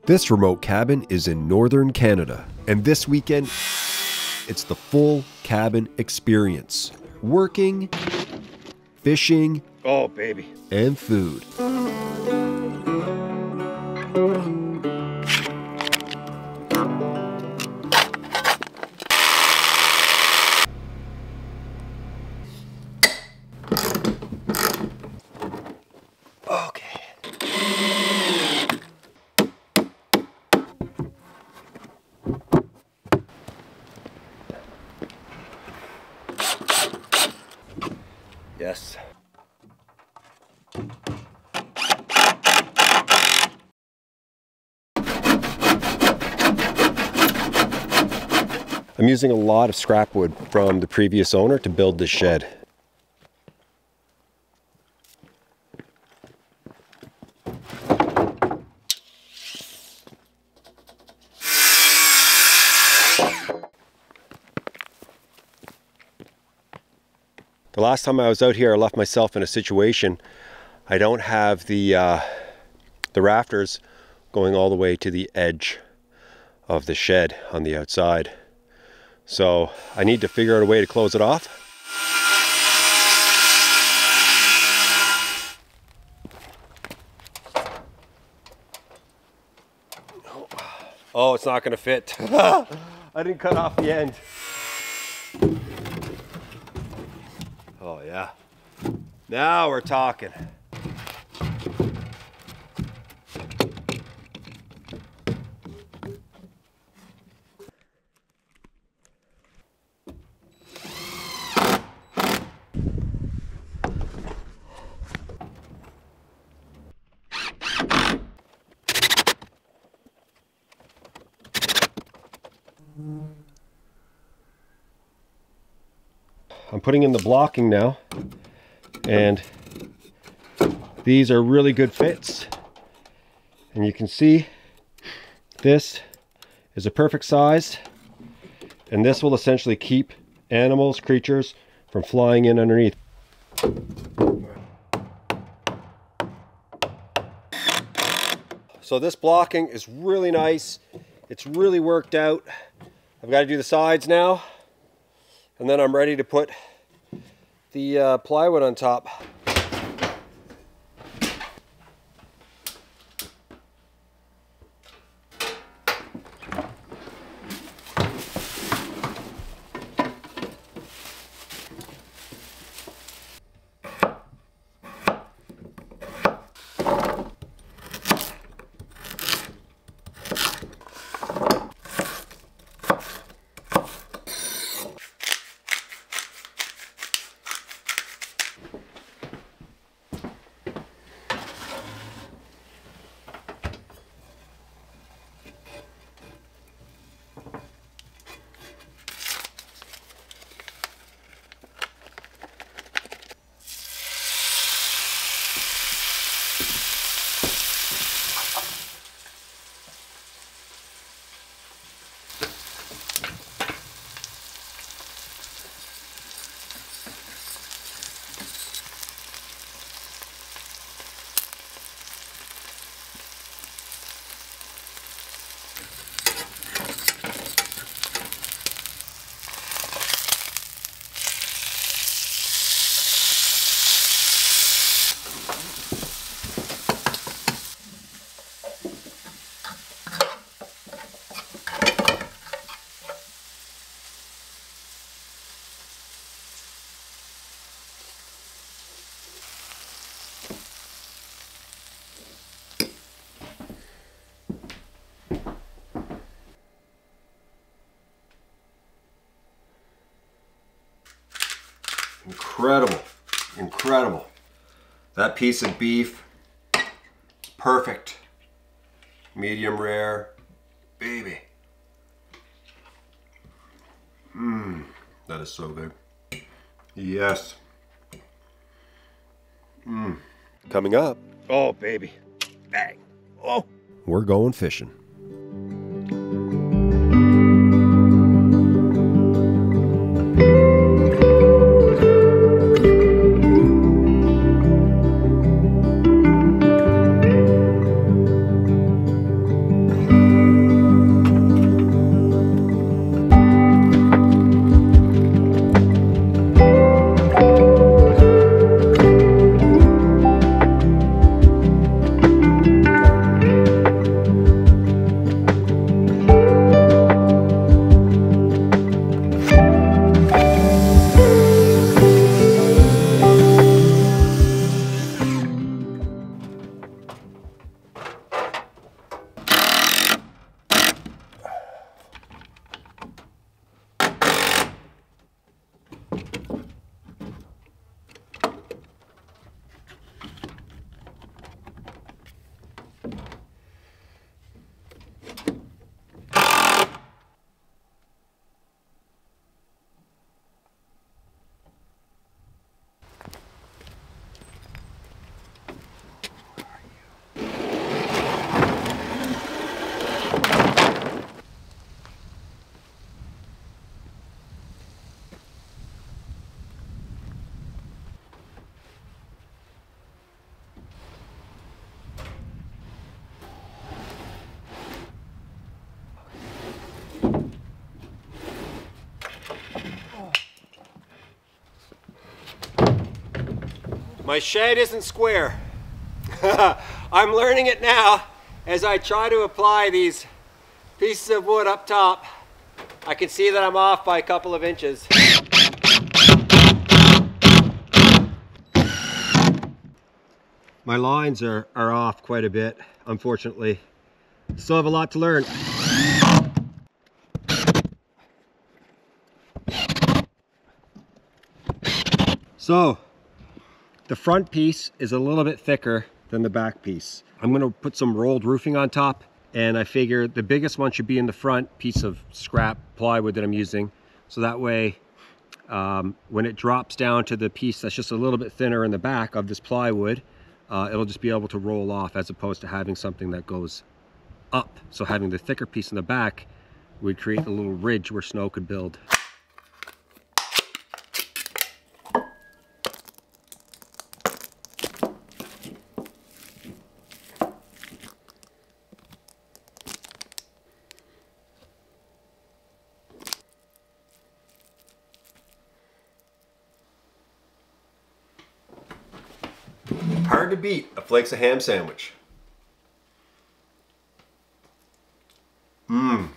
This remote cabin is in northern Canada, and this weekend, it's the full cabin experience. Working, fishing, oh baby, and food. Yes. I'm using a lot of scrap wood from the previous owner to build this shed. The last time I was out here, I left myself in a situation. I don't have the rafters going all the way to the edge of the shed on the outside. So I need to figure out a way to close it off. Oh, it's not going to fit. I didn't cut off the end. Oh yeah, now we're talking. I'm putting in the blocking now, and these are really good fits. And you can see this is a perfect size, and this will essentially keep animals, creatures from flying in underneath. So this blocking is really nice. It's really worked out. I've got to do the sides now, and then I'm ready to put the plywood on top. Incredible, incredible. That piece of beef, perfect. Medium rare, baby. That is so good. Yes. Coming up. Oh baby, bang. Oh. We're going fishing. My shed isn't square. I'm learning it now as I try to apply these pieces of wood up top. I can see that I'm off by a couple of inches. My lines are off quite a bit, unfortunately. Still have a lot to learn. So, the front piece is a little bit thicker than the back piece. I'm going to put some rolled roofing on top, and I figure the biggest one should be in the front piece of scrap plywood that I'm using. So that way, when it drops down to the piece that's just a little bit thinner in the back of this plywood, it'll just be able to roll off as opposed to having something that goes up. So having the thicker piece in the back would create a little ridge where snow could build. Hard to beat a flakes of ham sandwich. Mmm.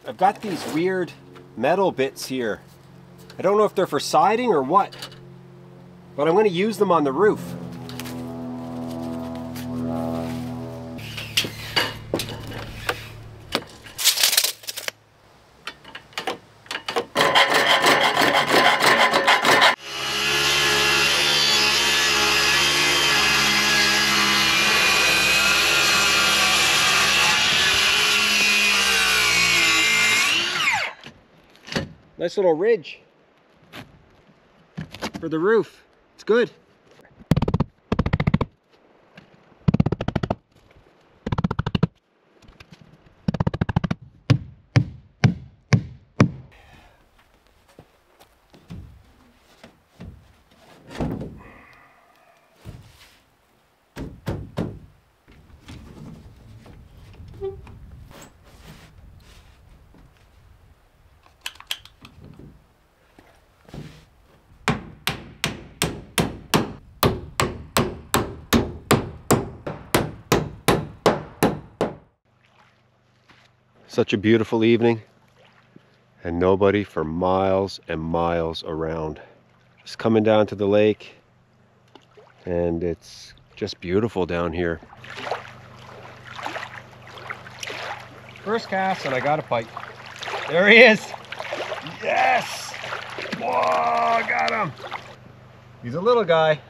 I've got these weird metal bits here. I don't know if they're for siding or what, but I'm going to use them on the roof. Nice little ridge for the roof. It's good. Such a beautiful evening, and nobody for miles and miles around. Just coming down to the lake, and it's just beautiful down here. First cast, and I got a pike. There he is. Yes! Whoa, got him. He's a little guy.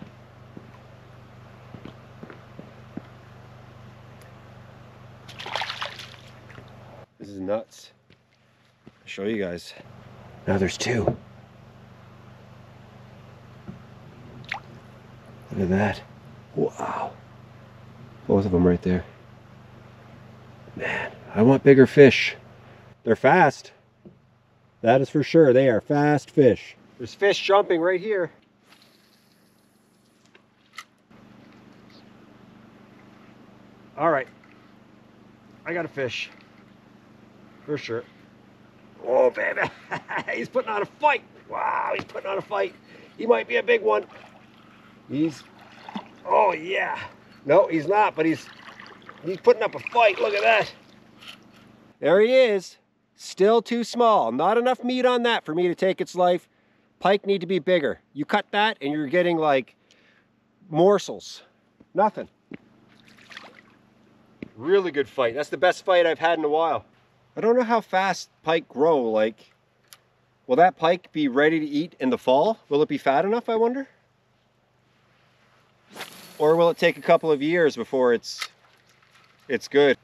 This is nuts. I'll show you guys. Now there's two. Look at that. Wow. Both of them right there. Man, I want bigger fish. They're fast. That is for sure. They are fast fish. There's fish jumping right here. All right. I got a fish. For sure. Oh, baby. He's putting on a fight. Wow, he's putting on a fight. He might be a big one. Oh, yeah. No, he's not, but he's putting up a fight. Look at that. There he is. Still too small. Not enough meat on that for me to take its life, Pike need to be bigger. You cut that and you're getting like morsels. Nothing. Really good fight. That's the best fight I've had in a while. I don't know how fast pike grow. Like, will that pike be ready to eat in the fall? Will it be fat enough, I wonder? Or will it take a couple of years before it's good?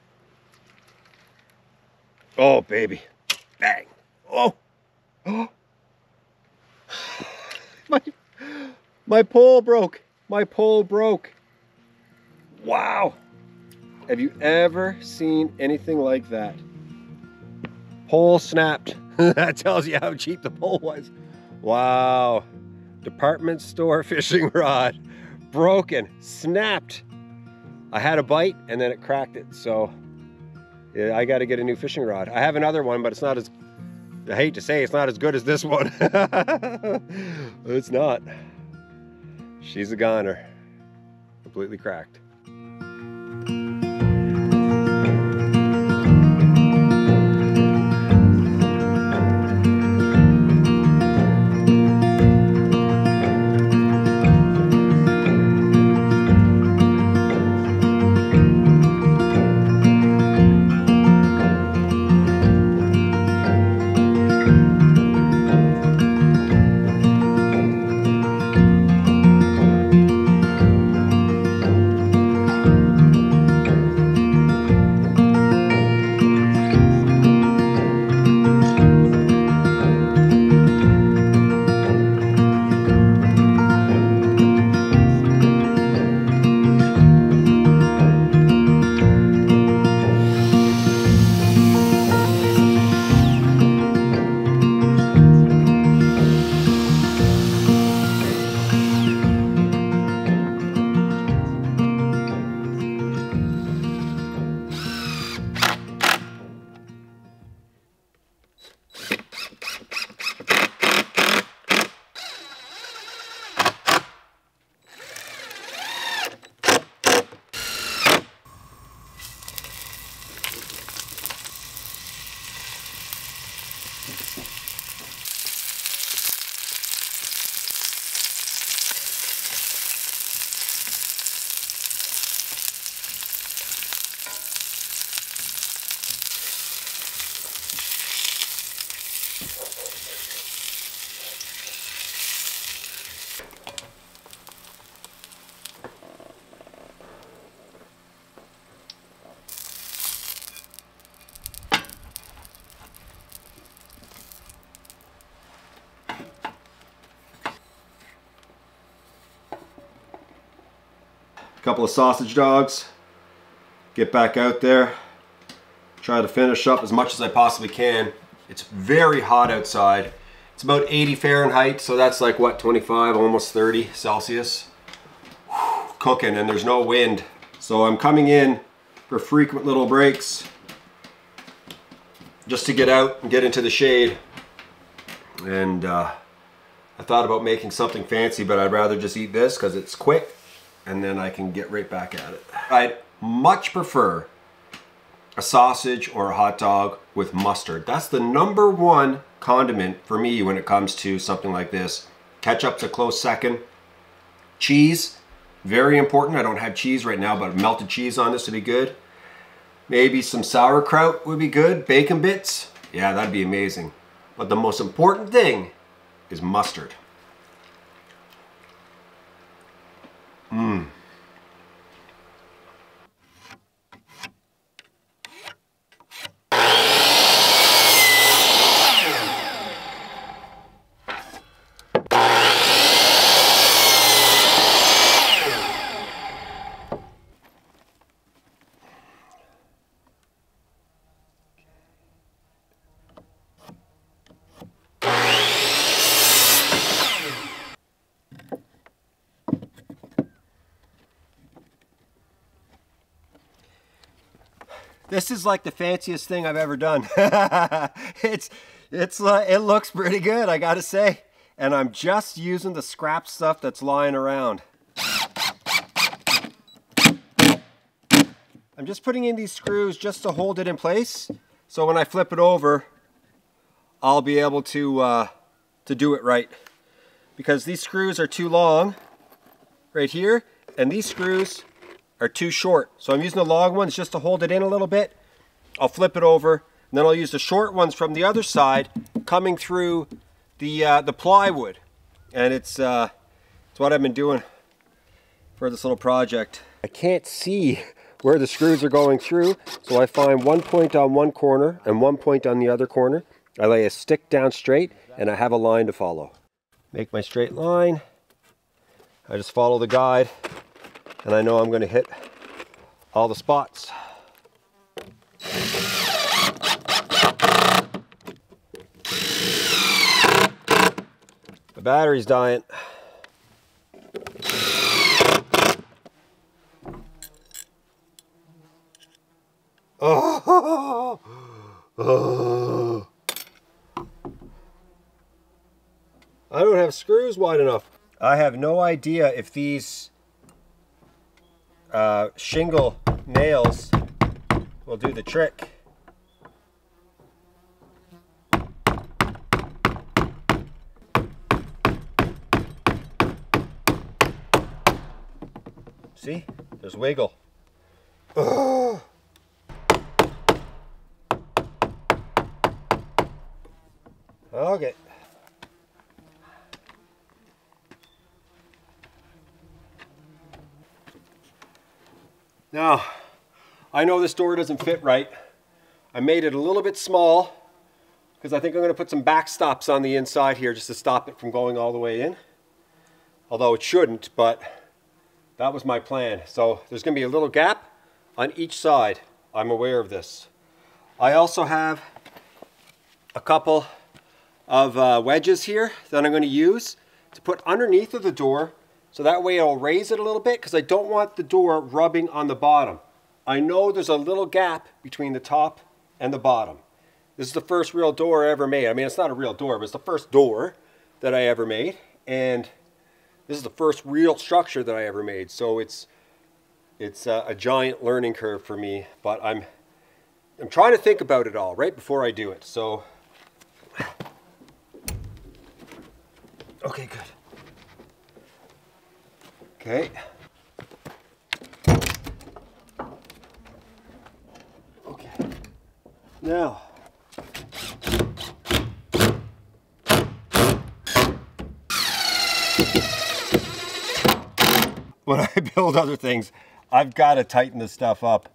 Oh, baby. Bang. Oh. Oh. My pole broke. My pole broke. Wow. Have you ever seen anything like that? Pole snapped. That tells you how cheap the pole was. Wow. Department store fishing rod. Broken. Snapped. I had a bite and then it cracked it. So yeah, I got to get a new fishing rod. I have another one, but it's not as, I hate to say, it's not as good as this one. It's not. She's a goner. Completely cracked. Couple of sausage dogs, get back out there, try to finish up as much as I possibly can. It's very hot outside. It's about 80 Fahrenheit, so that's like what, 25, almost 30 Celsius. Whew, cooking, and there's no wind. So I'm coming in for frequent little breaks just to get out and get into the shade. And I thought about making something fancy, but I'd rather just eat this because it's quick. And then I can get right back at it. I'd much prefer a sausage or a hot dog with mustard. That's the #1 condiment for me when it comes to something like this. Ketchup's a close second. Cheese, very important. I don't have cheese right now, but melted cheese on this would be good. Maybe some sauerkraut would be good. Bacon bits, yeah, that'd be amazing. But the most important thing is mustard. Mmm. This is like the fanciest thing I've ever done. It looks pretty good, I gotta say. And I'm just using the scrap stuff that's lying around. I'm just putting in these screws just to hold it in place. So when I flip it over, I'll be able to do it right. because these screws are too long right here, and these screws are too short. So I'm using the long ones just to hold it in a little bit. I'll flip it over, and then I'll use the short ones from the other side coming through the plywood. And it's what I've been doing for this little project. I can't see where the screws are going through, so I find one point on one corner and one point on the other corner. I lay a stick down straight, and I have a line to follow. Make my straight line. I just follow the guide, and I know I'm going to hit all the spots. The battery's dying. Oh. Oh. I don't have screws wide enough. I have no idea if these shingle nails will do the trick. See? There's wiggle. Oh. Okay. Now, I know this door doesn't fit right. I made it a little bit small because I think I'm going to put some backstops on the inside here just to stop it from going all the way in. Although it shouldn't, but that was my plan. So there's going to be a little gap on each side. I'm aware of this. I also have a couple of wedges here that I'm going to use to put underneath of the door, so that way I'll raise it a little bit because I don't want the door rubbing on the bottom. I know there's a little gap between the top and the bottom. This is the first real door I ever made. I mean, it's not a real door, but it's the first door that I ever made, and this is the first real structure that I ever made. So it's a giant learning curve for me, but I'm trying to think about it all right before I do it. So okay, good. Okay. Okay. Now, when I build other things, I've got to tighten this stuff up.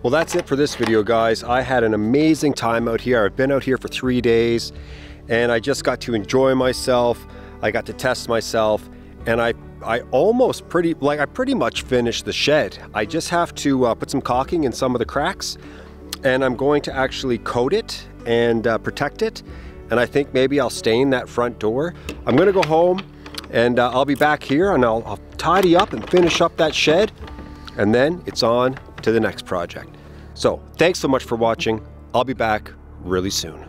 Well, that's it for this video, guys. I had an amazing time out here. I've been out here for 3 days, and I just got to enjoy myself. I got to test myself, and I pretty much finished the shed. I just have to put some caulking in some of the cracks, and I'm going to actually coat it and protect it. And I think maybe I'll stain that front door. I'm gonna go home, and I'll be back here, and I'll tidy up and finish up that shed, and then it's on to the next project. So thanks so much for watching. I'll be back really soon.